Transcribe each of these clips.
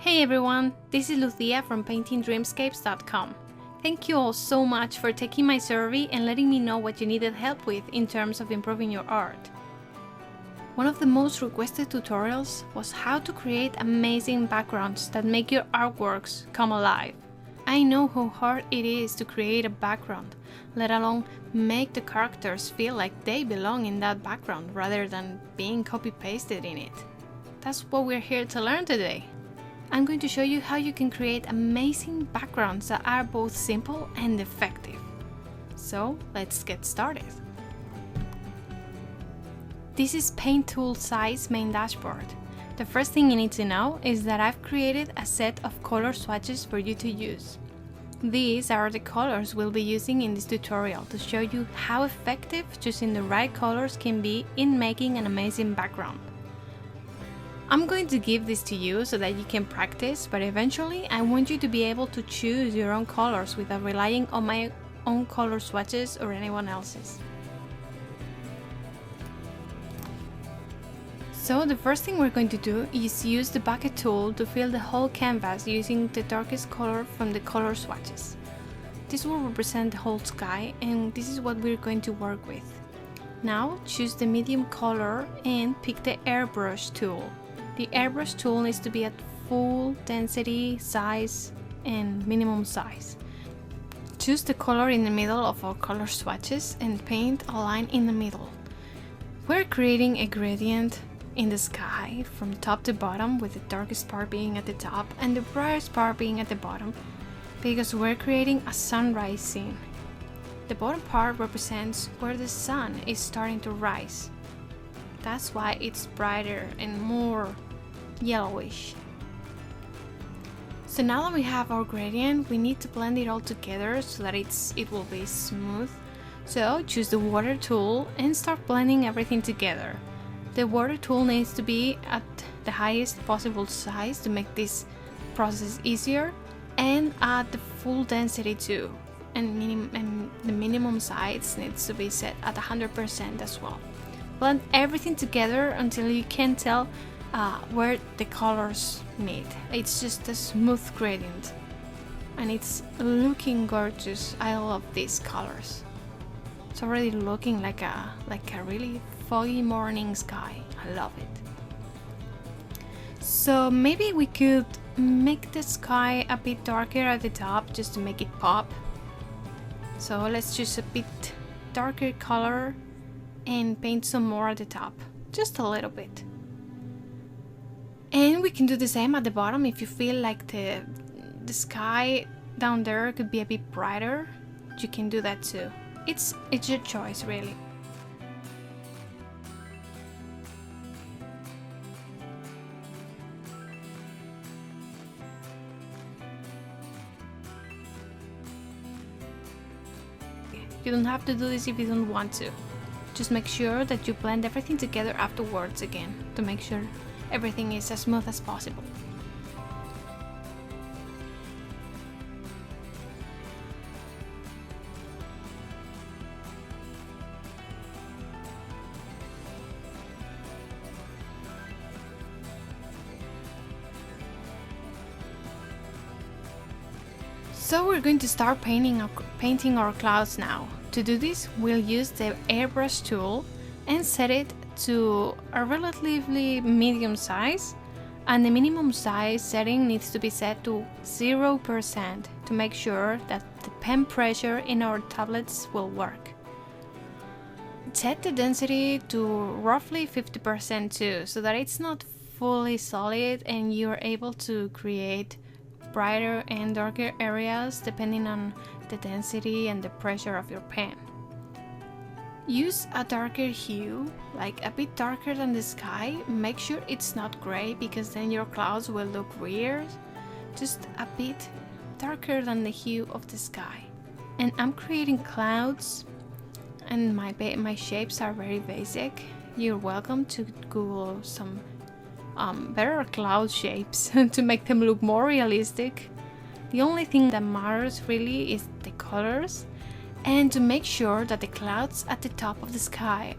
Hey everyone, this is Lucia from paintingdreamscapes.com. Thank you all so much for taking my survey and letting me know what you needed help with in terms of improving your art. One of the most requested tutorials was how to create amazing backgrounds that make your artworks come alive. I know how hard it is to create a background, let alone make the characters feel like they belong in that background rather than being copy-pasted in it. That's what we're here to learn today. I'm going to show you how you can create amazing backgrounds that are both simple and effective. So let's get started. This is Paint Tool Size main dashboard. The first thing you need to know is that I've created a set of color swatches for you to use. These are the colors we'll be using in this tutorial to show you how effective choosing the right colors can be in making an amazing background. I'm going to give this to you so that you can practice, but eventually I want you to be able to choose your own colors without relying on my own color swatches or anyone else's. So the first thing we're going to do is use the bucket tool to fill the whole canvas using the darkest color from the color swatches. This will represent the whole sky, and this is what we're going to work with. Now choose the medium color and pick the airbrush tool. The airbrush tool needs to be at full density, size, and minimum size. Choose the color in the middle of our color swatches and paint a line in the middle. We're creating a gradient in the sky from top to bottom, with the darkest part being at the top and the brightest part being at the bottom, because we're creating a sunrise scene. The bottom part represents where the sun is starting to rise. That's why it's brighter and more yellowish. So now that we have our gradient, we need to blend it all together so that it will be smooth. So choose the water tool and start blending everything together. The water tool needs to be at the highest possible size to make this process easier, and at the full density too. And the minimum size needs to be set at 100% as well. Blend everything together until you can tell where the colors meet. It's just a smooth gradient and it's looking gorgeous. I love these colors. It's already looking like a really foggy morning sky. I love it. So maybe we could make the sky a bit darker at the top just to make it pop. So let's choose a bit darker color and paint some more at the top, just a little bit. And we can do the same at the bottom. If you feel like the sky down there could be a bit brighter, you can do that too. It's your choice, really. You don't have to do this if you don't want to. Just make sure that you blend everything together afterwards again to make sure everything is as smooth as possible. So we're going to start painting our clouds now. To do this, we'll use the airbrush tool and set it to a relatively medium size, and the minimum size setting needs to be set to 0% to make sure that the pen pressure in our tablets will work. Set the density to roughly 50% too, so that it's not fully solid and you're able to create brighter and darker areas depending on the density and the pressure of your pen. Use a darker hue, like a bit darker than the sky. Make sure it's not gray, because then your clouds will look weird. Just a bit darker than the hue of the sky. And I'm creating clouds, and my shapes are very basic. You're welcome to Google some better cloud shapes to make them look more realistic. The only thing that matters really is the colors, and to make sure that the clouds at the top of the sky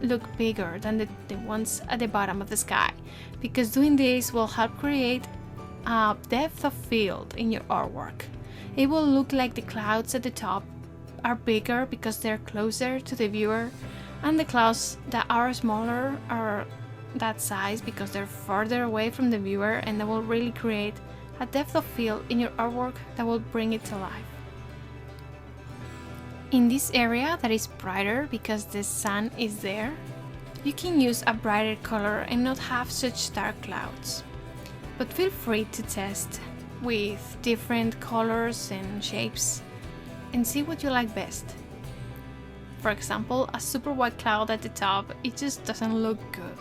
look bigger than the ones at the bottom of the sky, because doing this will help create a depth of field in your artwork. It will look like the clouds at the top are bigger because they're closer to the viewer, and the clouds that are smaller are that size because they're farther away from the viewer, and that will really create a depth of field in your artwork that will bring it to life. In this area that is brighter because the sun is there, you can use a brighter color and not have such dark clouds. But feel free to test with different colors and shapes and see what you like best. For example, a super white cloud at the top, it just doesn't look good.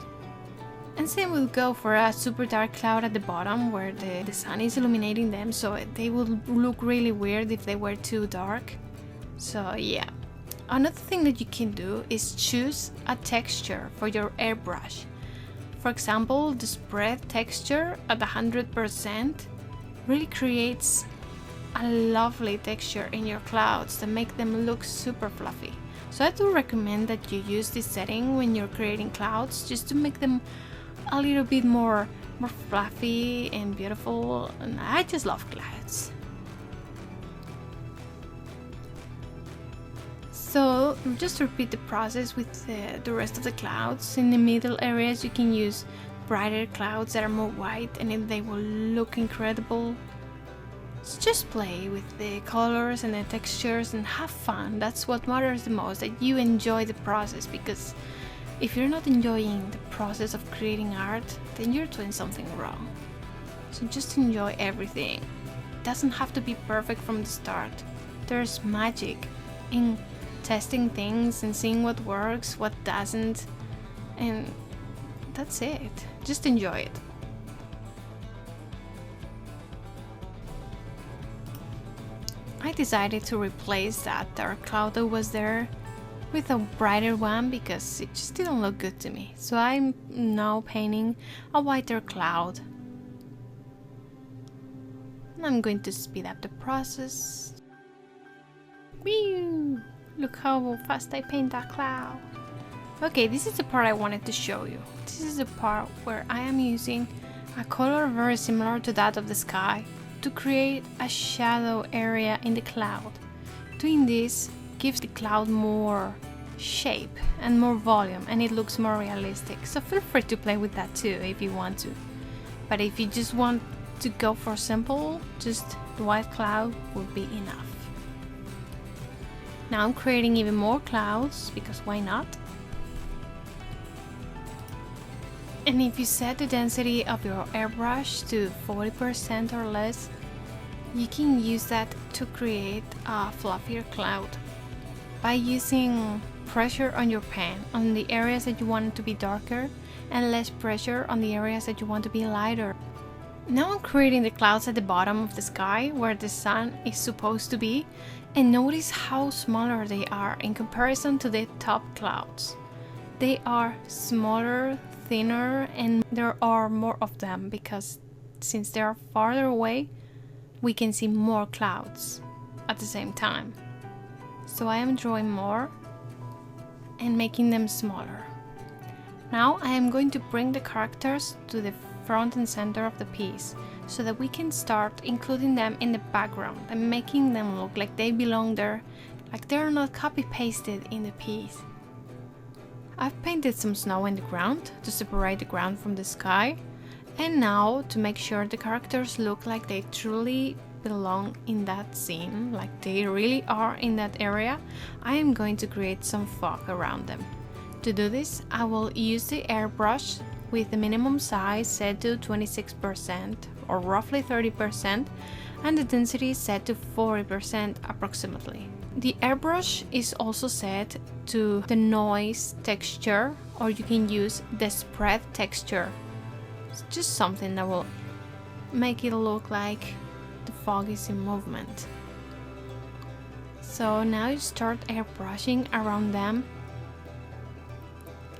And same will go for a super dark cloud at the bottom where the sun is illuminating them, so they will look really weird if they were too dark. So yeah. Another thing that you can do is choose a texture for your airbrush. For example, the spread texture at 100% really creates a lovely texture in your clouds that make them look super fluffy. So I do recommend that you use this setting when you're creating clouds, just to make them a little bit more fluffy and beautiful, and I just love clouds. So just repeat the process with the rest of the clouds. In the middle areas you can use brighter clouds that are more white, and they will look incredible. So just play with the colors and the textures and have fun. That's what matters the most, that you enjoy the process, because if you're not enjoying the process of creating art, then you're doing something wrong. So just enjoy everything. It doesn't have to be perfect from the start. There's magic in testing things and seeing what works, what doesn't, and that's it. Just enjoy it. I decided to replace that dark cloud that was there with a brighter one because it just didn't look good to me. So I'm now painting a whiter cloud. And I'm going to speed up the process. Whew! Look how fast I paint that cloud. Okay, this is the part I wanted to show you. This is the part where I am using a color very similar to that of the sky to create a shadow area in the cloud. Doing this gives the cloud more shape and more volume, and it looks more realistic. So feel free to play with that too if you want to. But if you just want to go for simple, just the white cloud will be enough. Now I'm creating even more clouds because why not? And if you set the density of your airbrush to 40% or less, you can use that to create a fluffier cloud by using pressure on your pen on the areas that you want to be darker and less pressure on the areas that you want to be lighter. Now I'm creating the clouds at the bottom of the sky where the sun is supposed to be, and notice how smaller they are in comparison to the top clouds. They are smaller, thinner, and there are more of them because since they are farther away, we can see more clouds at the same time. So I am drawing more and making them smaller. Now I am going to bring the characters to the front and center of the piece so that we can start including them in the background and making them look like they belong there, like they're not copy-pasted in the piece. I've painted some snow in the ground to separate the ground from the sky, and now to make sure the characters look like they truly belong in that scene, like they really are in that area, I am going to create some fog around them. To do this, I will use the airbrush with the minimum size set to 26% or roughly 30% and the density set to 40% approximately. The airbrush is also set to the noise texture, or you can use the spread texture. It's just something that will make it look like the fog is in movement. So now you start airbrushing around them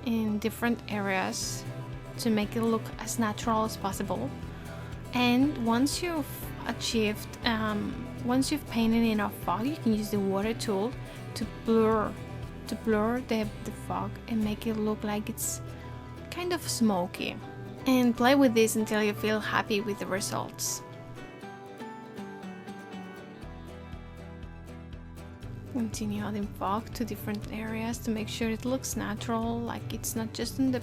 in different areas to make it look as natural as possible. And once you've achieved, once you've painted enough fog, you can use the water tool to blur the fog and make it look like it's kind of smoky. and play with this until you feel happy with the results. Continue adding fog to different areas to make sure it looks natural, like it's not just in the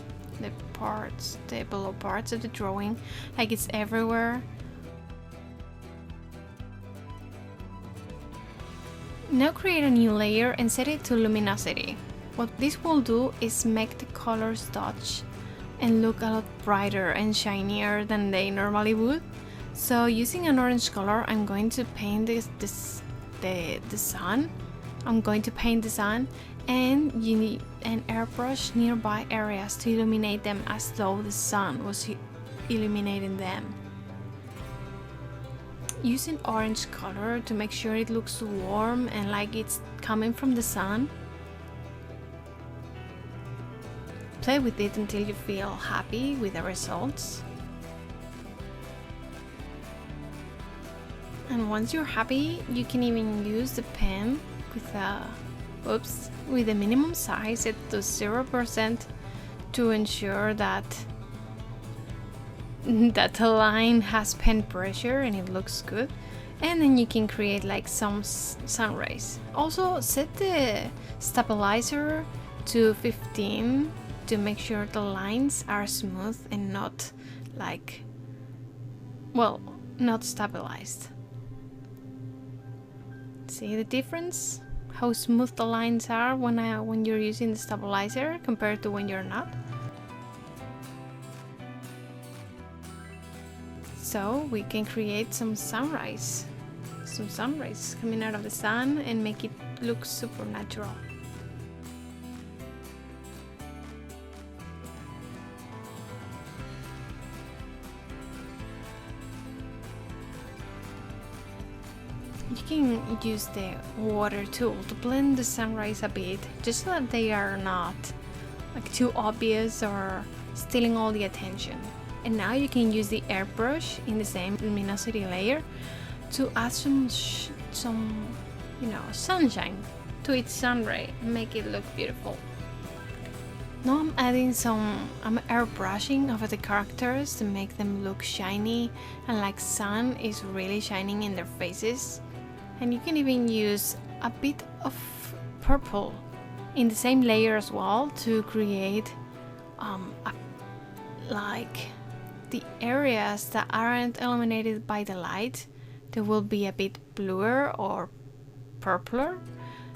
parts, the below parts of the drawing, like it's everywhere. Now create a new layer and set it to luminosity. What this will do is make the colors touch and look a lot brighter and shinier than they normally would. So using an orange color, I'm going to paint the sun. I'm going to paint the sun, and you need an airbrush nearby areas to illuminate them as though the sun was illuminating them. Use an orange color to make sure it looks warm and like it's coming from the sun. Play with it until you feel happy with the results. And once you're happy, you can even use the pen with the minimum size set to 0% to ensure that the line has pen pressure and it looks good, and then you can create like some sun rays. Also set the stabilizer to 15 to make sure the lines are smooth and not like, well, not stabilized. See the difference? How smooth the lines are when you're using the stabilizer compared to when you're not. So we can create some sunrise, some sun rays coming out of the sun and make it look super natural. You can use the water tool to blend the sunrise a bit, just so that they are not like too obvious or stealing all the attention. And now you can use the airbrush in the same luminosity layer to add some sunshine to its sun ray and make it look beautiful. Now I'm airbrushing over the characters to make them look shiny and like sun is really shining in their faces. And you can even use a bit of purple in the same layer as well to create like the areas that aren't illuminated by the light, they will be a bit bluer or purpler.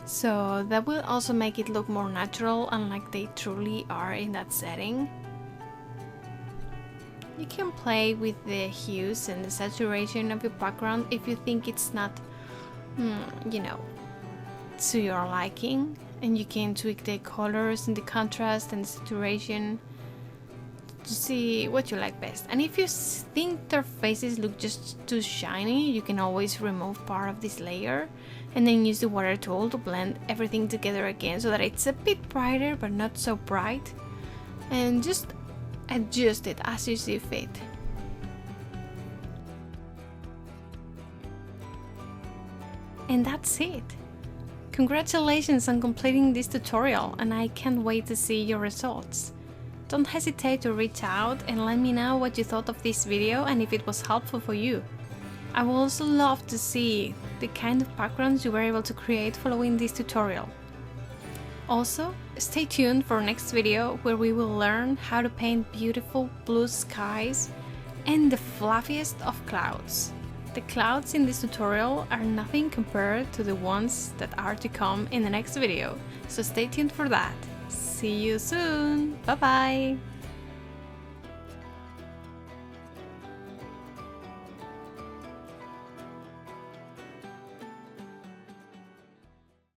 So that will also make it look more natural and like they truly are in that setting. You can play with the hues and the saturation of your background if you think it's not to your liking, and you can tweak the colors and the contrast and the saturation to see what you like best. And if you think their faces look just too shiny, you can always remove part of this layer and then use the water tool to blend everything together again so that it's a bit brighter but not so bright, and just adjust it as you see fit. And that's it. Congratulations on completing this tutorial, and I can't wait to see your results. Don't hesitate to reach out and let me know what you thought of this video and if it was helpful for you. I would also love to see the kind of backgrounds you were able to create following this tutorial. Also, stay tuned for next video where we will learn how to paint beautiful blue skies and the fluffiest of clouds. The clouds in this tutorial are nothing compared to the ones that are to come in the next video, so stay tuned for that. See you soon! Bye bye!